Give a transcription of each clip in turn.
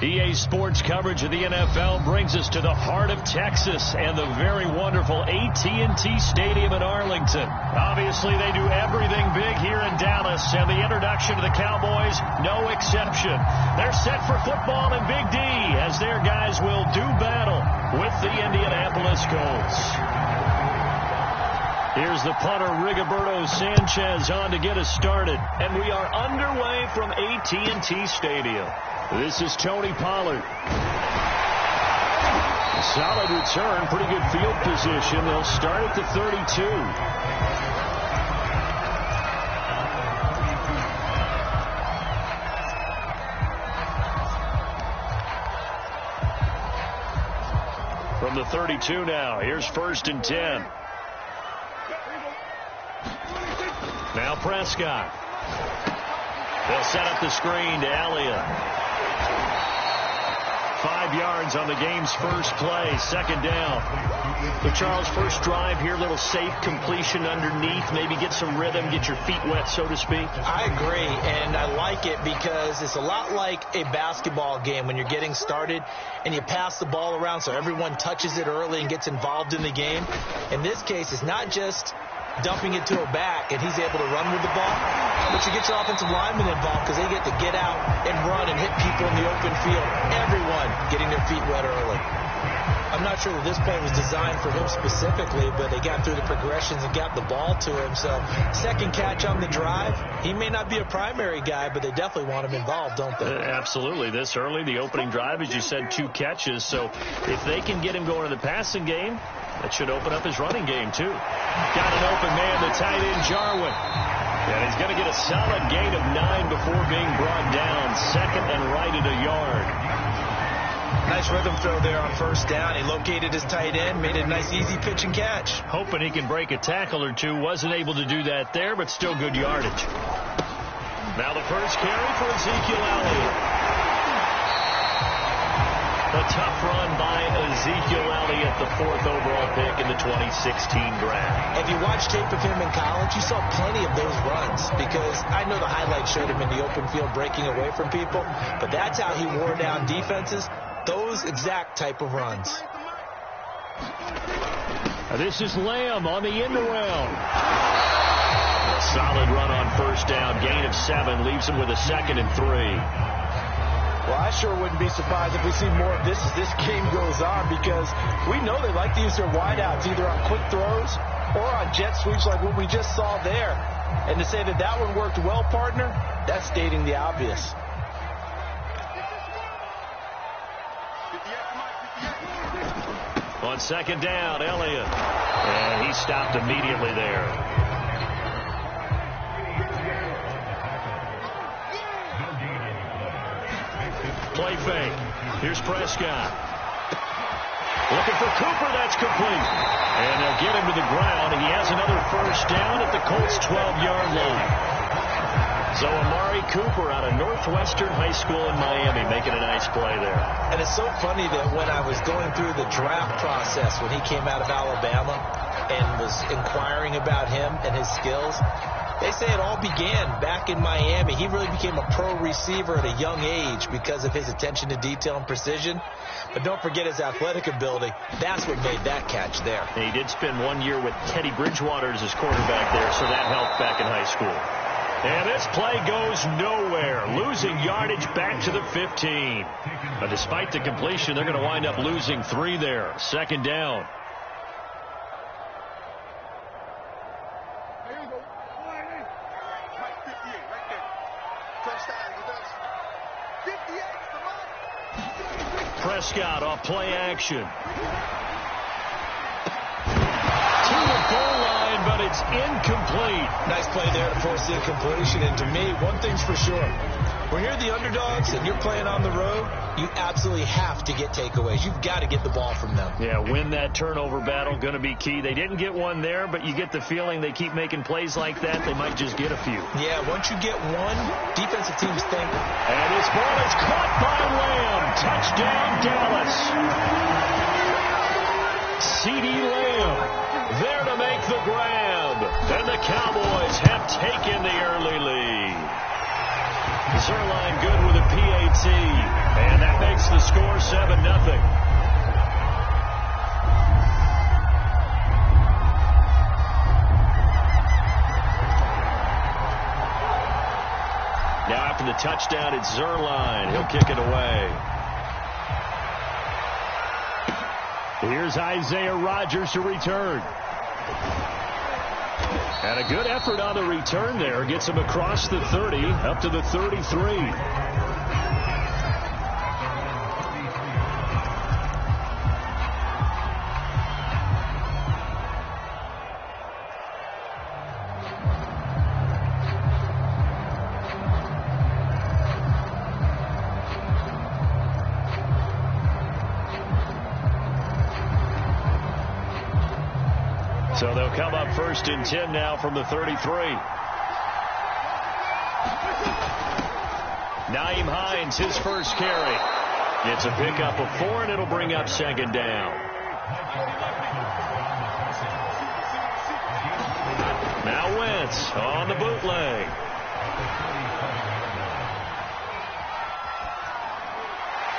EA Sports coverage of the NFL brings us to the heart of Texas and the very wonderful AT&T Stadium in Arlington. Obviously, they do everything big here in Dallas, and the introduction to the Cowboys, no exception. They're set for football in Big D as their guys will do battle with the Indianapolis Colts. Here's the punter, Rigoberto Sanchez, on to get us started. And we are underway from AT&T Stadium. This is Tony Pollard. Solid return, pretty good field position. They'll start at the 32. From the 32 now, here's 1st and 10. Now Prescott. They'll set up the screen to Elliott. 5 yards on the game's first play, 2nd down. So Charles, first drive here, little safe completion underneath, maybe get some rhythm, get your feet wet, so to speak. I agree, and I like it because it's a lot like a basketball game when you're getting started and you pass the ball around so everyone touches it early and gets involved in the game. In this case, it's not just dumping it to a back and he's able to run with the ball, but you get your offensive linemen involved because they get to get out and run and hit people in the open field. Everyone getting their feet wet early. I'm not sure that this play was designed for him specifically, but they got through the progressions and got the ball to him. So second catch on the drive. He may not be a primary guy, but they definitely want him involved, don't they? Absolutely. This early, the opening drive, as you said, 2 catches. So if they can get him going to the passing game, that should open up his running game, too. Got an open man, the tight end, Jarwin. And he's going to get a solid gain of 9 before being brought down. 2nd and right at a yard. Nice rhythm throw there on 1st down. He located his tight end, made a nice easy pitch and catch. Hoping he can break a tackle or two. Wasn't able to do that there, but still good yardage. Now the first carry for Ezekiel Elliott. A tough run by Ezekiel Elliott, the 4th overall pick in the 2016 draft. If you watched tape of him in college, you saw plenty of those runs because I know the highlights showed him in the open field breaking away from people, but that's how he wore down defenses, those exact type of runs. This is Lamb on the end around. A solid run on 1st down, gain of 7, leaves him with a 2nd and 3. Well, I sure wouldn't be surprised if we see more of this as this game goes on because we know they like to use their wideouts either on quick throws or on jet sweeps like what we just saw there. And to say that that one worked well, partner, that's stating the obvious. On 2nd down, Elliott. And he stopped immediately there. Play fake. Here's Prescott. Looking for Cooper. That's complete. And they'll get him to the ground. He has another 1st down at the Colts' 12-yard line. So Amari Cooper out of Northwestern High School in Miami making a nice play there. And it's so funny that when I was going through the draft process when he came out of Alabama and was inquiring about him and his skills, they say it all began back in Miami. He really became a pro receiver at a young age because of his attention to detail and precision. But don't forget his athletic ability. That's what made that catch there. And he did spend 1 year with Teddy Bridgewater as his quarterback there, so that helped back in high school. And this play goes nowhere, losing yardage back to the 15. But despite the completion, they're going to wind up losing 3 there. 2nd down. Prescott off play action. To the goal line, but it's incomplete. Nice play there to force the incompletion. And to me, one thing's for sure. When you're the underdogs and you're playing on the road, you absolutely have to get takeaways. You've got to get the ball from them. Yeah, win that turnover battle, going to be key. They didn't get one there, but you get the feeling they keep making plays like that, they might just get a few. Yeah, once you get one, defensive teams think. And this ball is caught by Lamb. Touchdown, Dallas. CeeDee Lamb there to make the grab. And the Cowboys have taken the early lead. Zerline good with a PAT. And that makes the score 7-0. Now after the touchdown, it's Zerline. He'll kick it away. Here's Isaiah Rodgers to return. And a good effort on the return there. Gets him across the 30, up to the 33. So they'll come up 1st and 10 now from the 33. Nyheim Hines, his first carry. It's a pickup of 4, and it'll bring up 2nd down. Now Wentz on the bootleg.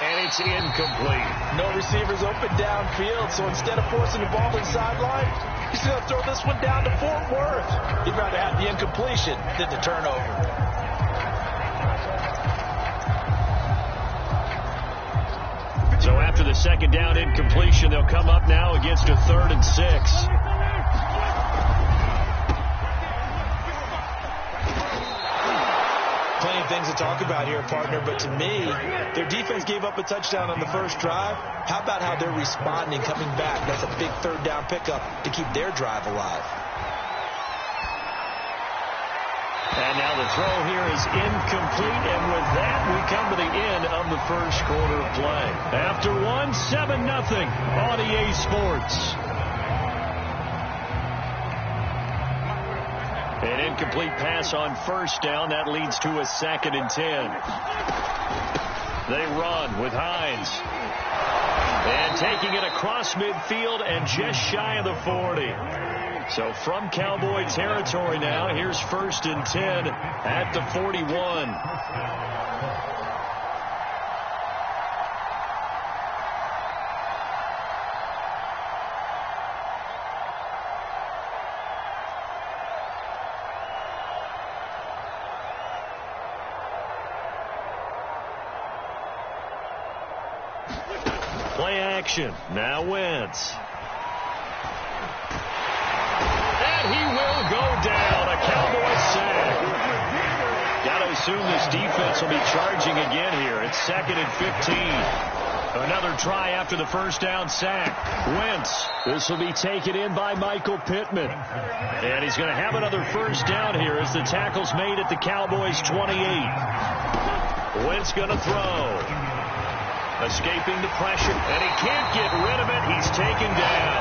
And it's incomplete. No receivers open downfield, so instead of forcing the ball to the sideline, he's going to throw this one down to Fort Worth. He'd rather have the incompletion than the turnover. So after the 2nd down incompletion, they'll come up now against a 3rd and 6. Plenty of things to talk about here, partner, but to me, their defense gave up a touchdown on the first drive. How about how they're responding, coming back? That's a big 3rd down pickup to keep their drive alive. And now the throw here is incomplete, and with that, we come to the end of the first quarter of play. After 1, 7-0 on EA Sports. An incomplete pass on 1st down. That leads to a 2nd and 10. They run with Hines. And taking it across midfield and just shy of the 40. So from Cowboy territory now, here's 1st and 10 at the 41. Play action. Now Wentz. And he will go down. A Cowboy sack. Got to assume this defense will be charging again here. It's 2nd and 15. Another try after the 1st down sack. Wentz. This will be taken in by Michael Pittman. And he's going to have another 1st down here as the tackle's made at the Cowboys' 28. Wentz going to throw. Escaping the pressure, and he can't get rid of it. He's taken down.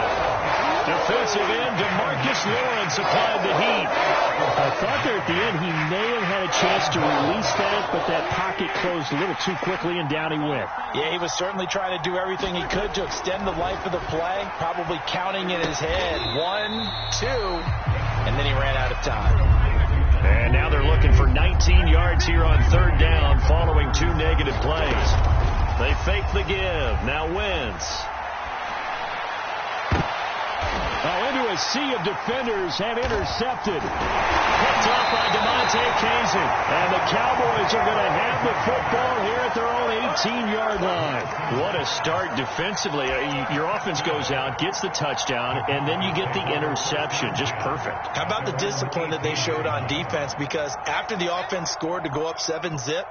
Defensive end, DeMarcus Lawrence applied the heat. I thought there at the end he may have had a chance to release that, but that pocket closed a little too quickly, and down he went. Yeah, he was certainly trying to do everything he could to extend the life of the play, probably counting in his head 1, 2, and then he ran out of time. And now they're looking for 19 yards here on 3rd down following 2 negative plays. They fake the give. Now Wentz. Into a sea of defenders have intercepted. Picked off by DeMonte Kazin. And the Cowboys are going to have the football here at their own 18-yard line. What a start defensively. Your offense goes out, gets the touchdown, and then you get the interception. Just perfect. How about the discipline that they showed on defense? Because after the offense scored to go up 7-zip,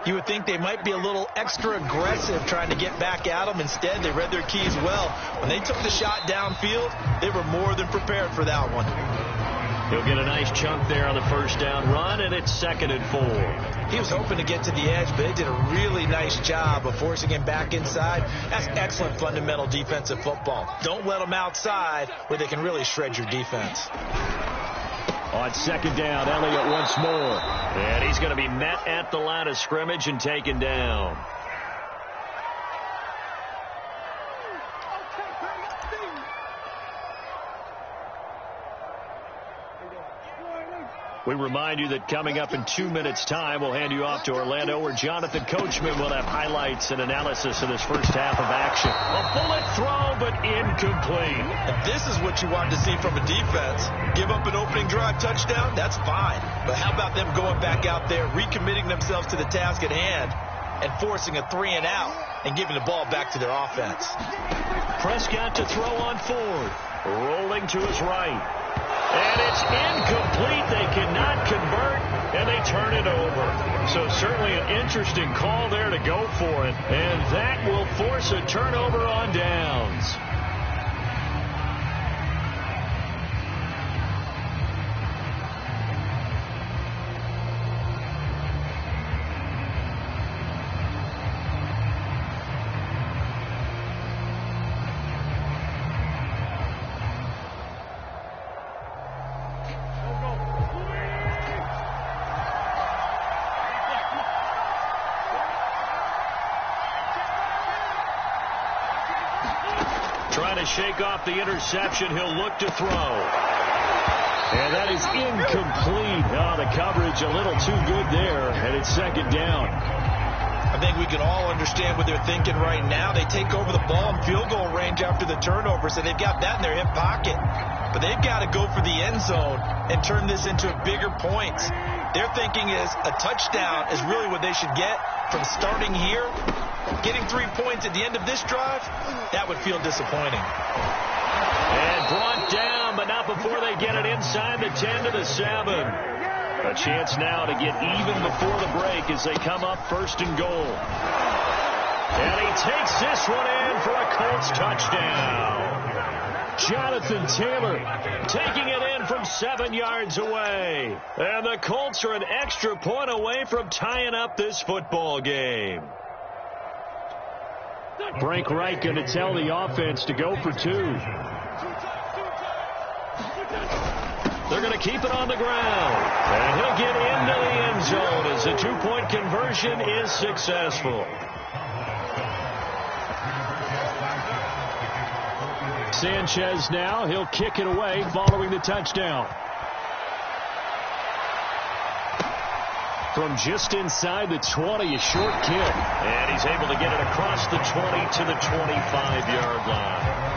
you would think they might be a little extra aggressive trying to get back at them. Instead, they read their keys well. When they took the shot downfield, they were more than prepared for that one. He'll get a nice chunk there on the 1st down run, and it's 2nd and 4. He was hoping to get to the edge, but they did a really nice job of forcing him back inside. That's excellent fundamental defensive football. Don't let them outside where they can really shred your defense. On 2nd down, Elliott once more. And he's going to be met at the line of scrimmage and taken down. We remind you that coming up in 2 minutes' time, we'll hand you off to Orlando, where Jonathan Coachman will have highlights and analysis of this first half of action. A bullet throw, but incomplete. And this is what you want to see from a defense. Give up an opening drive touchdown, that's fine. But how about them going back out there, recommitting themselves to the task at hand, and forcing a 3-and-out and giving the ball back to their offense. Prescott to throw on Ford. Rolling to his right. And it's incomplete. They cannot convert, and they turn it over. So certainly an interesting call there to go for it. And that will force a turnover on downs. Shake off the interception. He'll look to throw. And that is incomplete. Oh, the coverage a little too good there, and it's second down. I think we can all understand what they're thinking right now. They take over the ball in field goal range after the turnover, so they've got that in their hip pocket. But they've got to go for the end zone and turn this into bigger points. Their thinking is a touchdown is really what they should get from starting here. Getting 3 points at the end of this drive, that would feel disappointing. And brought down, but not before they get it inside the 10 to the 7. A chance now to get even before the break as they come up first and goal. And he takes this one in for a Colts touchdown. Jonathan Taylor taking it in from 7 yards away. And the Colts are an extra point away from tying up this football game. Frank Reich going to tell the offense to go for 2. They're going to keep it on the ground. And he'll get into the end zone as the 2-point conversion is successful. Sanchez now. He'll kick it away following the touchdown. From just inside the 20, a short kick. And he's able to get it across the 20 to the 25-yard line.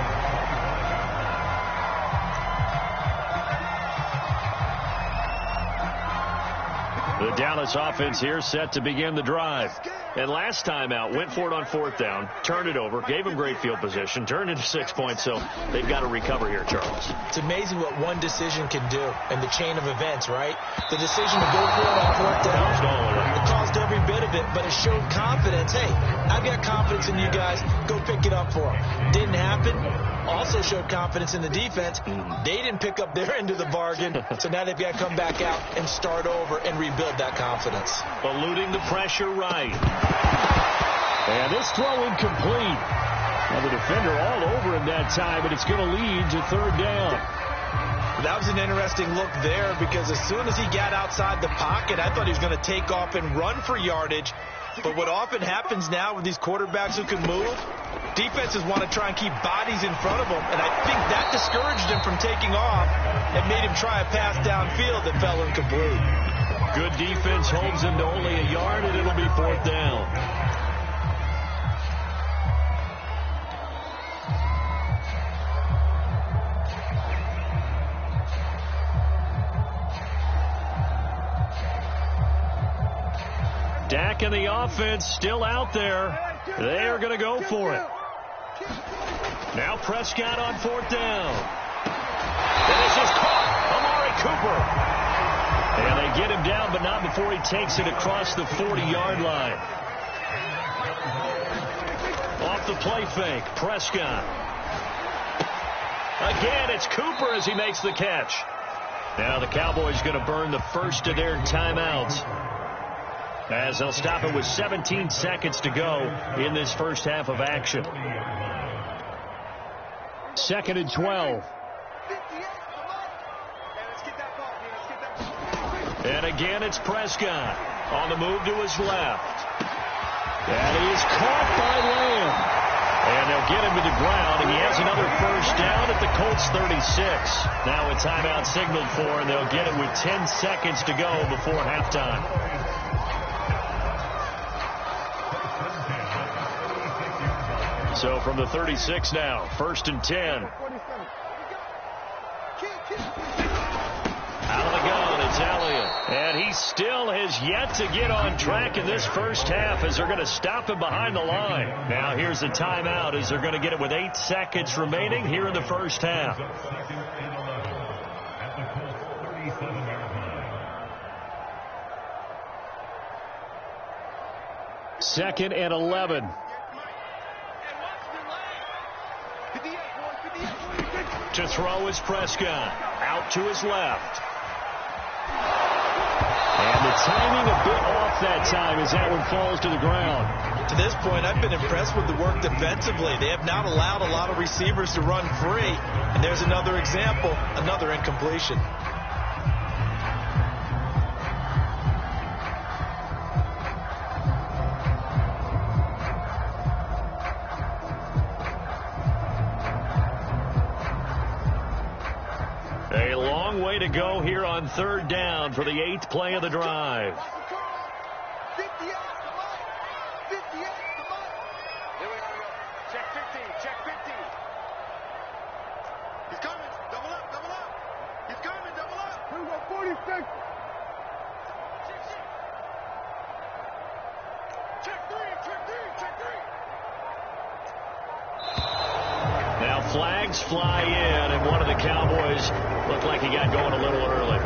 The Dallas offense here set to begin the drive. And last time out, went for it on 4th down, turned it over, gave them great field position, turned into 6 points, so they've got to recover here, Charles. It's amazing what one decision can do in the chain of events, right? The decision to go for it on 4th down, it caused every bit of it, but it showed confidence. Hey, I've got confidence in you guys. Go pick it up for them. Didn't happen. Also showed confidence in the defense. They didn't pick up their end of the bargain, so now they've got to come back out and start over and rebuild that confidence. Eluding the pressure right. And this throw incomplete. Now the defender all over him that time, but it's going to lead to 3rd down. That was an interesting look there because as soon as he got outside the pocket, I thought he was going to take off and run for yardage. But what often happens now with these quarterbacks who can move, defenses want to try and keep bodies in front of them, and I think that discouraged him from taking off and made him try a pass downfield that fell incomplete. Good defense holds him to only a yard, and it'll be 4th down. Dak and the offense still out there. They are going to go for it. Now Prescott on 4th down. And this is caught. Amari Cooper. And they get him down, but not before he takes it across the 40-yard line. Off the play fake, Prescott. Again, it's Cooper as he makes the catch. Now the Cowboys going to burn the first of their timeouts, as they'll stop it with 17 seconds to go in this first half of action. 2nd and 12. And again, it's Prescott on the move to his left. And he is caught by Lamb. And they'll get him to the ground, and he has another first down at the Colts 36. Now a timeout signaled for, and they'll get it with 10 seconds to go before halftime. So from the 36 now, 1st and 10. Out of the gun, it's Elliott. And he still has yet to get on track in this first half as they're going to stop him behind the line. Now here's the timeout as they're going to get it with 8 seconds remaining here in the first half. 2nd and 11. To throw is Prescott. Out to his left. And the timing a bit off that time as that one falls to the ground. To this point, I've been impressed with the work defensively. They have not allowed a lot of receivers to run free. And there's another example, another incompletion. A long way to go here on 3rd down for the 8th play of the drive. Check 15, check 15. He's coming, double up, double up. He's coming, double up. Here we go, 46. Check 3, check 3, check 3. Now flags fly in, and one of the Cowboys looked like he got going a little early.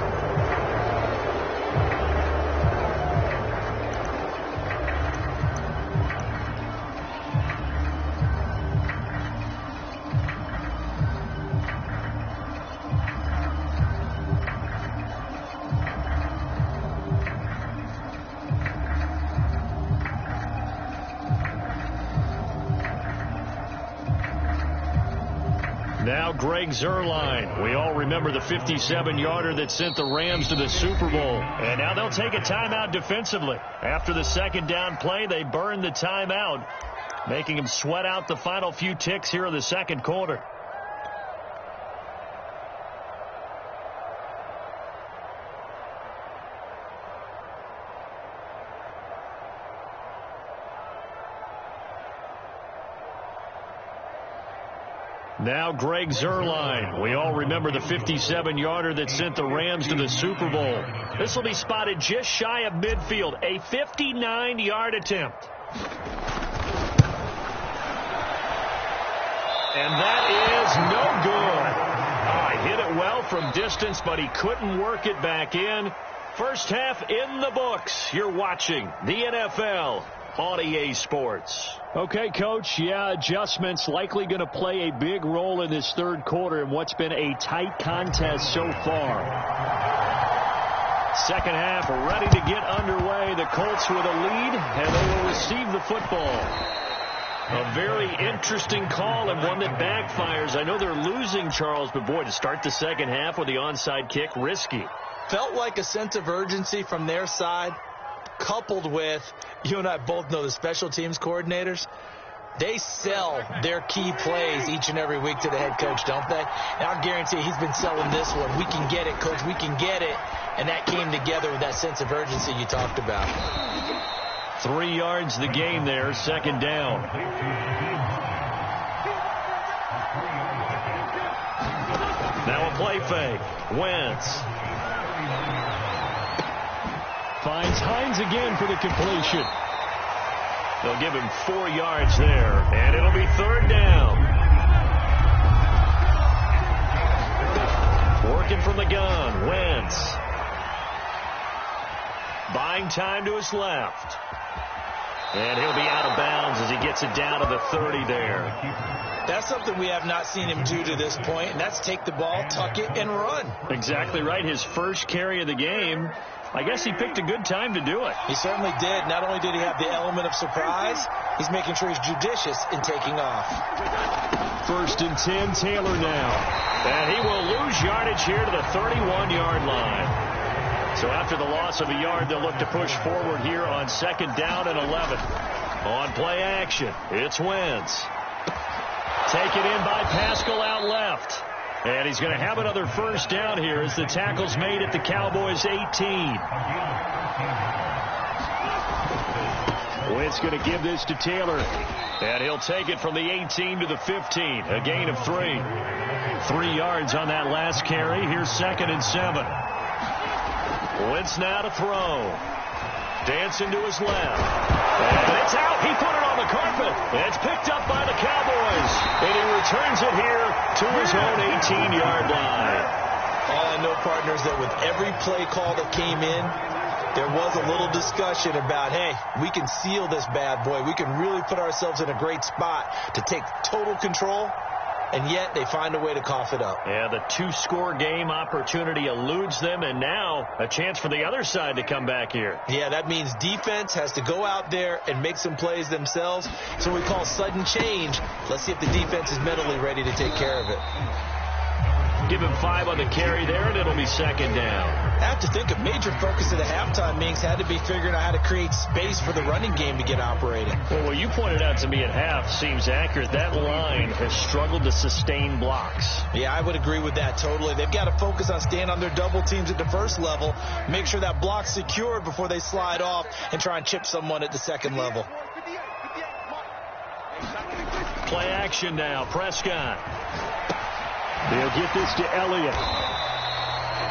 Now Greg Zuerlein. We all remember the 57-yarder that sent the Rams to the Super Bowl. And now they'll take a timeout defensively. After the 2nd down play, they burn the timeout, making them sweat out the final few ticks here in the 2nd quarter. Now Greg Zuerlein. We all remember the 57-yarder that sent the Rams to the Super Bowl. This will be spotted just shy of midfield. A 59-yard attempt. And that is no good. He hit it well from distance, but he couldn't work it back in. First half in the books. You're watching the NFL on EA Sports. Okay, Coach, adjustments likely going to play a big role in this 3rd quarter in what's been a tight contest so far. 2nd half ready to get underway. The Colts with a lead, and they will receive the football. A very interesting call and one that backfires. I know they're losing, Charles, but boy, to start the 2nd half with the onside kick, risky. Felt like a sense of urgency from their side, coupled with, you and I both know the special teams coordinators, they sell their key plays each and every week to the head coach, don't they? And I guarantee he's been selling this one. We can get it, coach, we can get it. And that came together with that sense of urgency you talked about. 3 yards the gain there, 2nd down. Now a play fake. Wentz. Finds Hines again for the completion. They'll give him 4 yards there, and it'll be 3rd down. Working from the gun, Wentz. Buying time to his left. And he'll be out of bounds as he gets it down to the 30 there. That's something we have not seen him do to this point, and that's take the ball, tuck it, and run. Exactly right. His first carry of the game. I guess he picked a good time to do it. He certainly did. Not only did he have the element of surprise, he's making sure he's judicious in taking off. 1st and 10, Taylor now. And he will lose yardage here to the 31-yard line. So after the loss of a yard, they'll look to push forward here on 2nd down and 11. On play action, it's Wentz. Taken in by Pascal out left. And he's going to have another first down here as the tackle's made at the Cowboys' 18. Witt's going to give this to Taylor. And he'll take it from the 18 to the 15. A gain of 3. 3 yards on that last carry. Here's 2nd and 7. Wentz now to throw. Dancing to his left. And it's out. He put it on the carpet. It's picked up by the Cowboys. And he returns it here to his own 18-yard line. All I know, partners, that with every play call that came in, there was a little discussion about, hey, we can seal this bad boy. We can really put ourselves in a great spot to take total control. And yet they find a way to cough it up. Yeah, the 2-score game opportunity eludes them, and now a chance for the other side to come back here. Yeah, that means defense has to go out there and make some plays themselves. So we call sudden change. Let's see if the defense is mentally ready to take care of it. Give him 5 on the carry there, and it'll be 2nd down. I have to think a major focus of the halftime meetings had to be figuring out how to create space for the running game to get operating. Well, what you pointed out to me at half seems accurate. That line has struggled to sustain blocks. Yeah, I would agree with that totally. They've got to focus on staying on their double teams at the first level, make sure that block's secured before they slide off and try and chip someone at the second level. Play action now. Prescott. They'll get this to Elliott.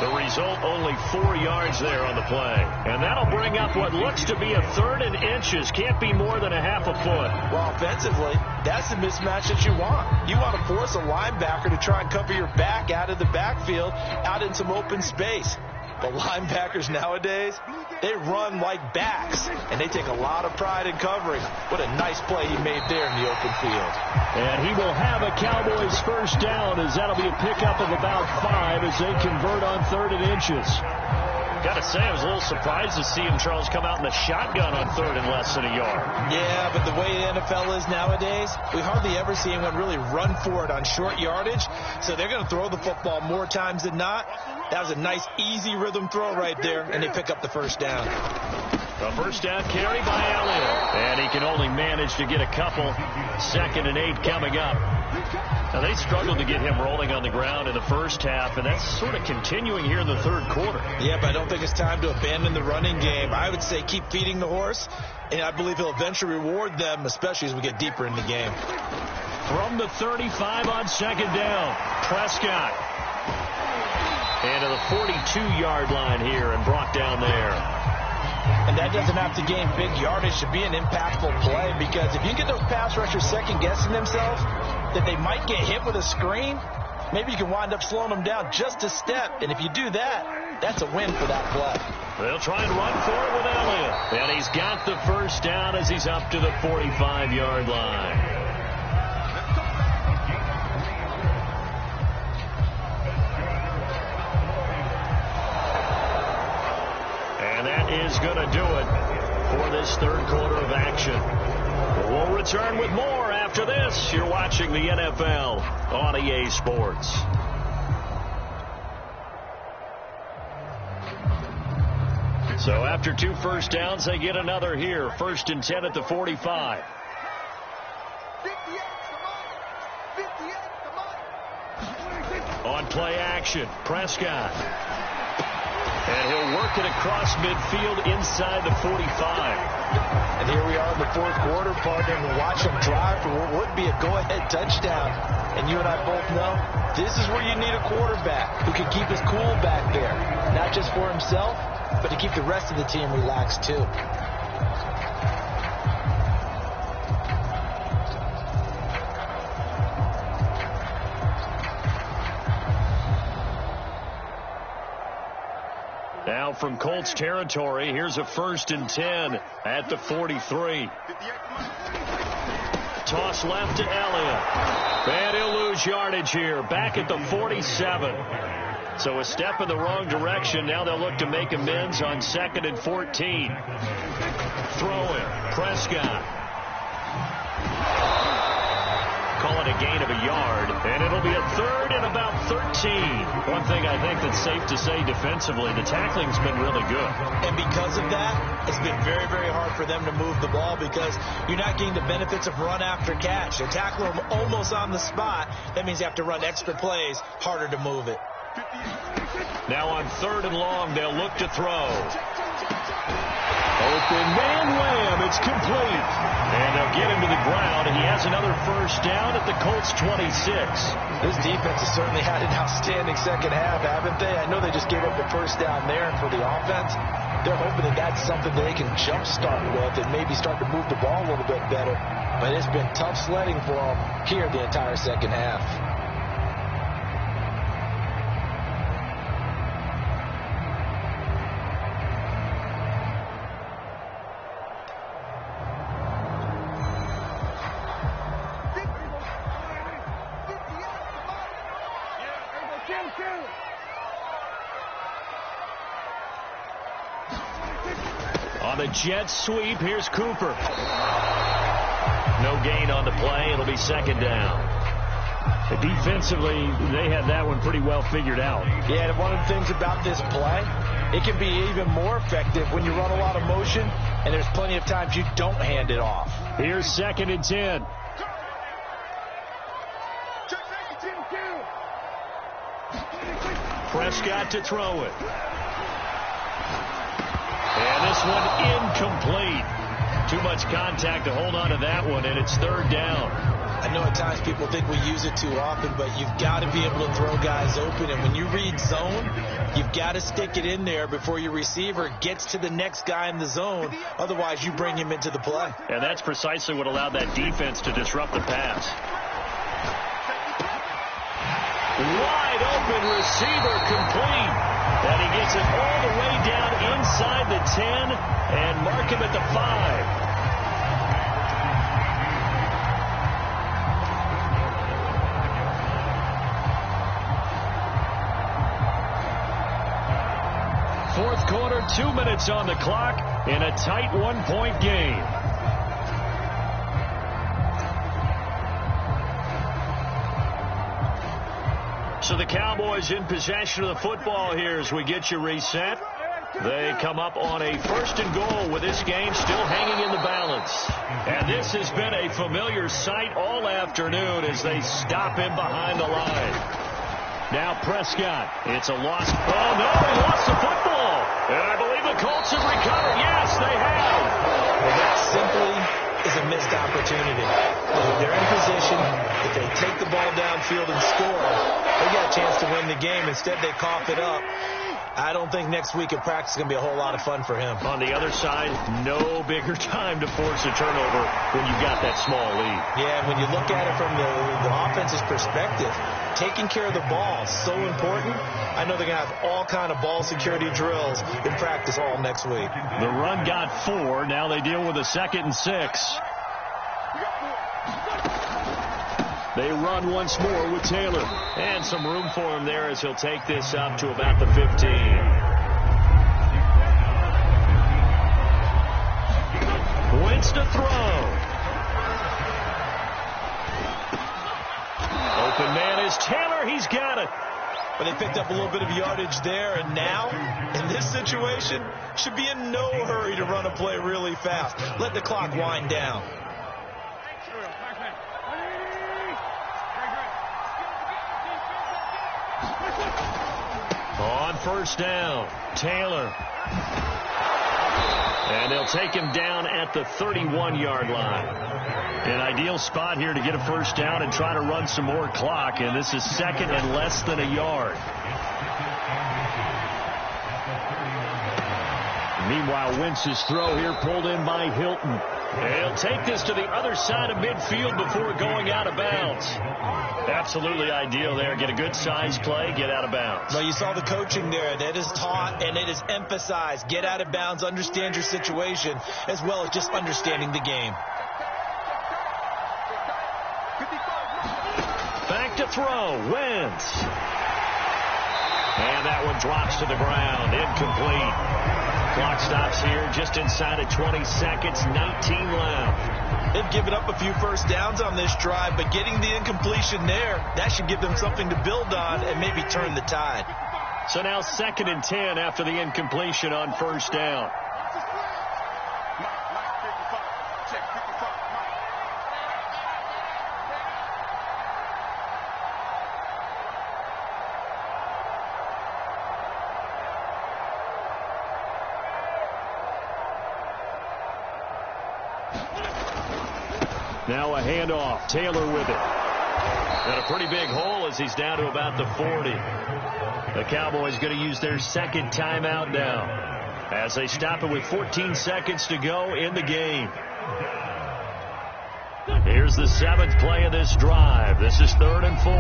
The result, only 4 yards there on the play. And that'll bring up what looks to be a 3rd and inches. Can't be more than a half a foot. Well, offensively, that's the mismatch that you want. You want to force a linebacker to try and cover your back out of the backfield, out in some open space. But linebackers nowadays, they run like backs, and they take a lot of pride in covering. What a nice play he made there in the open field. And he will have a Cowboys first down, as that'll be a pickup of about 5 as they convert on 3rd and inches. Got to say, I was a little surprised to see him, Charles, come out in the shotgun on 3rd and less than a yard. Yeah, but the way the NFL is nowadays, we hardly ever see anyone really run for it on short yardage. So they're going to throw the football more times than not. That was a nice, easy rhythm throw right there, and they pick up the first down. The first down carry by Elliott. And he can only manage to get a couple. 2nd and 8 coming up. Now, they struggled to get him rolling on the ground in the first half, and that's sort of continuing here in the 3rd quarter. Yeah, but I don't think it's time to abandon the running game. I would say keep feeding the horse, and I believe he'll eventually reward them, especially as we get deeper in the game. From the 35 on 2nd down, Prescott. And to the 42-yard line here and brought down there. And that doesn't have to gain big yardage to be an impactful play, because if you get those pass rushers second-guessing themselves, that they might get hit with a screen, maybe you can wind up slowing them down just a step. And if you do that, that's a win for that play. They'll try and run for it with Elliott. And he's got the first down as he's up to the 45-yard line. And that is going to do it for this 3rd quarter of action. We'll return with more after this. You're watching the NFL on EA Sports. So after 2 first downs, they get another here. 1st and 10 at the 45. On play action, Prescott. And he'll work it across midfield inside the 45. And here we are in the 4th quarter, partner, and watch them drive for what would be a go-ahead touchdown. And you and I both know this is where you need a quarterback who can keep his cool back there. Not just for himself, but to keep the rest of the team relaxed too. Now from Colts territory, here's a 1st and 10 at the 43. Toss left to Elliott. And he'll lose yardage here, back at the 47. So a step in the wrong direction. Now they'll look to make amends on 2nd and 14. Throw it, Prescott. call it a gain of a yard, and it'll be a third and about 13. One thing I think that's safe to say defensively, the tackling's been really good. And because of that, it's been very, very hard for them to move the ball because you're not getting the benefits of run after catch. They tackle them almost on the spot. That means you have to run extra plays, harder to move it. Now on 3rd and long, they'll look to throw. Open man wham, it's complete. And they'll get him to the ground, and he has another first down at the Colts 26. This defense has certainly had an outstanding second half, haven't they? I know they just gave up the first down there, and for the offense, they're hoping that that's something that they can jumpstart with and maybe start to move the ball a little bit better. But it's been tough sledding for them here the entire second half. On the jet sweep, here's Cooper. No gain on the play. It'll be 2nd down. Defensively, they had that one pretty well figured out. Yeah, and one of the things about this play, it can be even more effective when you run a lot of motion, and there's plenty of times you don't hand it off. Here's 2nd and 10. Prescott to throw it. And this one incomplete. Too much contact to hold on to that one, and it's 3rd down. I know at times people think we use it too often, but you've got to be able to throw guys open. And when you read zone, you've got to stick it in there before your receiver gets to the next guy in the zone. Otherwise, you bring him into the play. And that's precisely what allowed that defense to disrupt the pass. Wide open receiver complete. And he gets it all the way down inside the 10 and mark him at the 5. Fourth quarter, 2 minutes on the clock in a tight 1-point game. So the Cowboys in possession of the football here as we get you reset. They come up on a 1st and goal with this game still hanging in the balance. And this has been a familiar sight all afternoon as they stop him behind the line. Now Prescott. It's a loss. Oh, no, they lost the football. And I believe the Colts have recovered. Yes, they have. Well, that simply is a missed opportunity. If they're in position, if they take the ball downfield and score, they got a chance to win the game. Instead, they cough it up. I don't think next week at practice is going to be a whole lot of fun for him. On the other side, no bigger time to force a turnover when you've got that small lead. Yeah, when you look at it from the offense's perspective, taking care of the ball is so important. I know they're going to have all kind of ball security drills in practice all next week. The run got 4. Now they deal with a 2nd and 6. They run once more with Taylor. And some room for him there as he'll take this up to about the 15. Wentz to throw. Open man is Taylor. He's got it. But they picked up a little bit of yardage there, and now, in this situation, should be in no hurry to run a play really fast. Let the clock wind down. On 1st down, Taylor. And they'll take him down at the 31-yard line. An ideal spot here to get a 1st down and try to run some more clock, and this is 2nd and less than a yard. Meanwhile, Wentz's throw here pulled in by Hilton. He'll take this to the other side of midfield before going out of bounds. Absolutely ideal there. Get a good size play, get out of bounds. Well, you saw the coaching there. That is taught and it is emphasized. Get out of bounds, understand your situation, as well as just understanding the game. Back to throw, Wentz. And that one drops to the ground, incomplete. Clock stops here just inside of 20 seconds, 19 left. They've given up a few first downs on this drive, but getting the incompletion there, that should give them something to build on and maybe turn the tide. So now 2nd and 10 after the incompletion on first down. Now a handoff. Taylor with it. And a pretty big hole as he's down to about the 40. The Cowboys going to use their 2nd timeout now as they stop it with 14 seconds to go in the game. Here's the 7th play of this drive. This is 3rd and 4.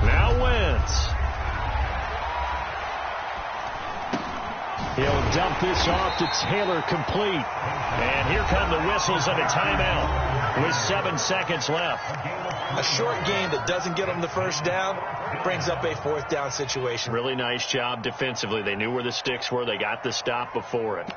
Now Wentz. He'll dump this off to Taylor, complete. And here come the whistles and a timeout with 7 seconds left. A short game that doesn't get them the first down brings up a 4th down situation. Really nice job defensively. They knew where the sticks were. They got the stop before it.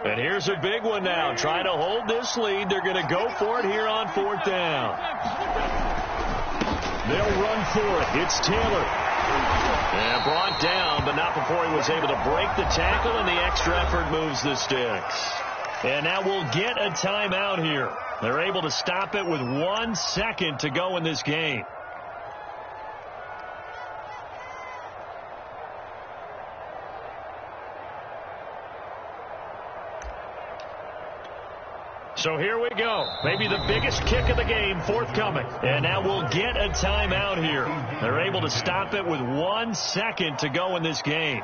And here's a big one now. Trying to hold this lead. They're going to go for it here on 4th down. They'll run for it. It's Taylor. And brought down, but not before he was able to break the tackle, and the extra effort moves the sticks. And now we'll get a timeout here. They're able to stop it with 1 second to go in this game. So here we go. Maybe the biggest kick of the game forthcoming. And now we'll get a timeout here. They're able to stop it with 1 second to go in this game.